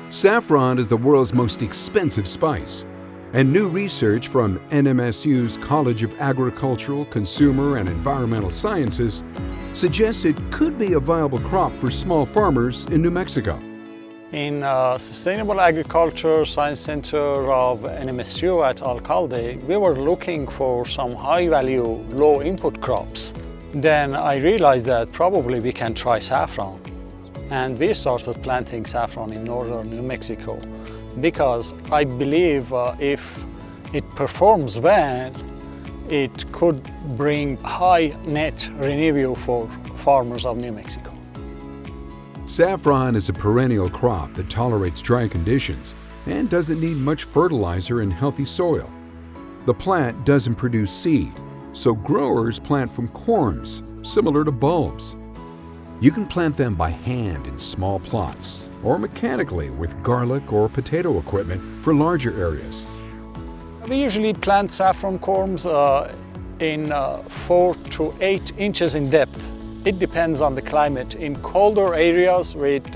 Saffron is the world's most expensive spice, and new research from NMSU's College of Agricultural, Consumer, and Environmental Sciences suggests it could be a viable crop for small farmers in New Mexico. In Sustainable Agriculture Science Center of NMSU at Alcalde, we were looking for some high-value, low-input crops. Then I realized that probably we can try saffron. And we started planting saffron in northern New Mexico because I believe if it performs well, it could bring high net revenue for farmers of New Mexico. Saffron is a perennial crop that tolerates dry conditions and doesn't need much fertilizer in healthy soil. The plant doesn't produce seed, so growers plant from corms, similar to bulbs. You can plant them by hand in small plots or mechanically with garlic or potato equipment for larger areas. We usually plant saffron corms in 4 to 8 inches in depth. It depends on the climate. In colder areas with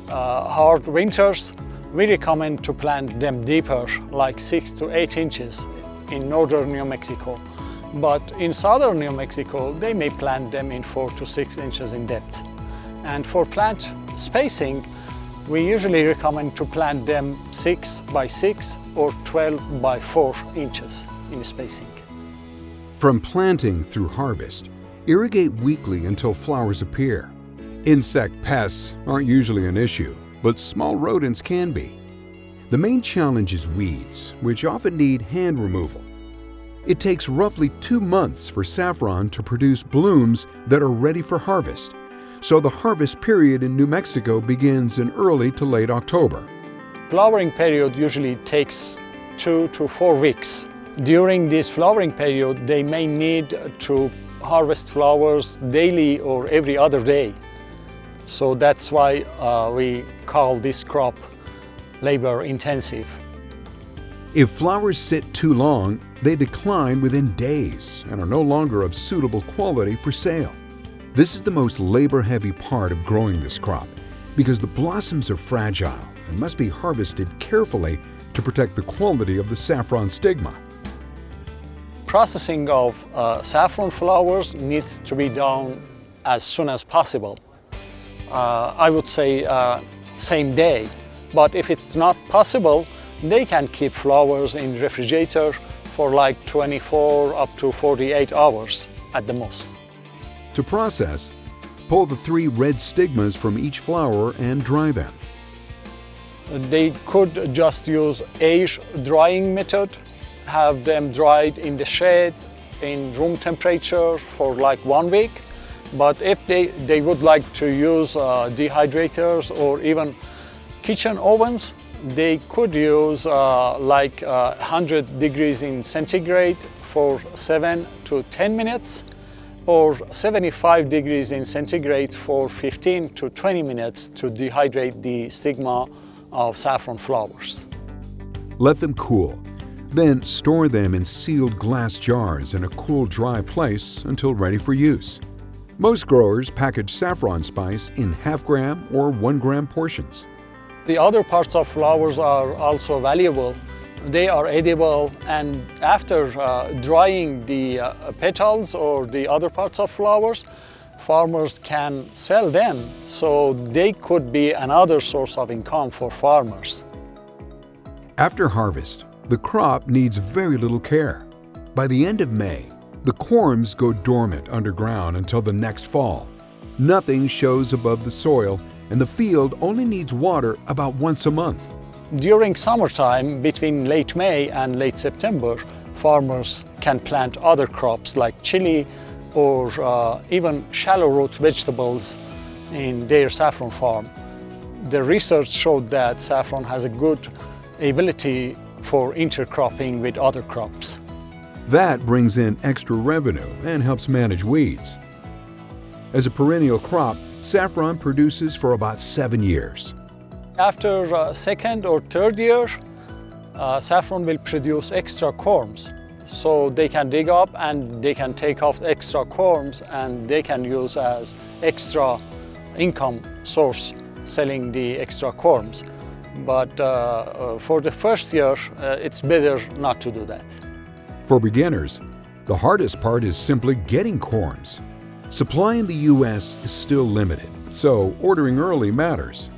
hard winters, we recommend to plant them deeper, like 6 to 8 inches in northern New Mexico. But in southern New Mexico, they may plant them in 4 to 6 inches in depth. And for plant spacing, we usually recommend to plant them 6 by 6 or 12 by 4 inches in spacing. From planting through harvest, irrigate weekly until flowers appear. Insect pests aren't usually an issue, but small rodents can be. The main challenge is weeds, which often need hand removal. It takes roughly 2 months for saffron to produce blooms that are ready for harvest, so the harvest period in New Mexico begins in early to late October. Flowering period usually takes 2 to 4 weeks. During this flowering period, they may need to harvest flowers daily or every other day. So that's why we call this crop labor intensive. If flowers sit too long, they decline within days and are no longer of suitable quality for sale. This is the most labor-heavy part of growing this crop because the blossoms are fragile and must be harvested carefully to protect the quality of the saffron stigma. Processing of saffron flowers needs to be done as soon as possible. I would say same day, but if it's not possible, they can keep flowers in refrigerator for like 24 up to 48 hours at the most. To process, pull the 3 red stigmas from each flower and dry them. They could just use air drying method, have them dried in the shade in room temperature for like 1 week. But if they would like to use dehydrators or even kitchen ovens, they could use like 100 degrees in centigrade for 7 to 10 minutes or 75 degrees in centigrade for 15 to 20 minutes to dehydrate the stigma of saffron flowers. Let them cool. Then store them in sealed glass jars in a cool, dry place until ready for use. Most growers package saffron spice in half-gram or 1-gram portions. The other parts of flowers are also valuable. They are edible, and after drying the petals or the other parts of flowers, farmers can sell them, so they could be another source of income for farmers. After harvest, the crop needs very little care. By the end of May, the corms go dormant underground until the next fall. Nothing shows above the soil, and the field only needs water about once a month. During summertime, between late May and late September, farmers can plant other crops like chili or even shallow root vegetables in their saffron farm. The research showed that saffron has a good ability for intercropping with other crops. That brings in extra revenue and helps manage weeds. As a perennial crop, saffron produces for about 7 years. After second or third year, saffron will produce extra corms. So they can dig up and they can take off the extra corms and they can use as extra income source selling the extra corms. But for the first year, it's better not to do that. For beginners, the hardest part is simply getting corms. Supply in the U.S. is still limited, so ordering early matters.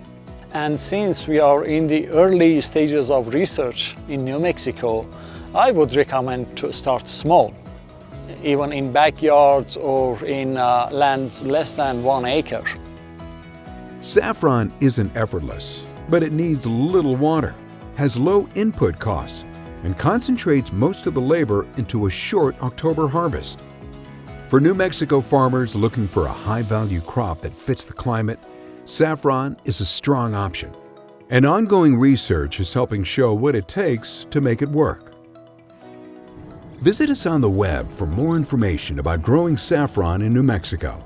And since we are in the early stages of research in New Mexico, I would recommend to start small, even in backyards or in lands less than 1 acre. Saffron isn't effortless, but it needs little water, has low input costs, and concentrates most of the labor into a short October harvest. For New Mexico farmers looking for a high-value crop that fits the climate, saffron is a strong option. And ongoing research is helping show what it takes to make it work. Visit us on the web for more information about growing saffron in New Mexico.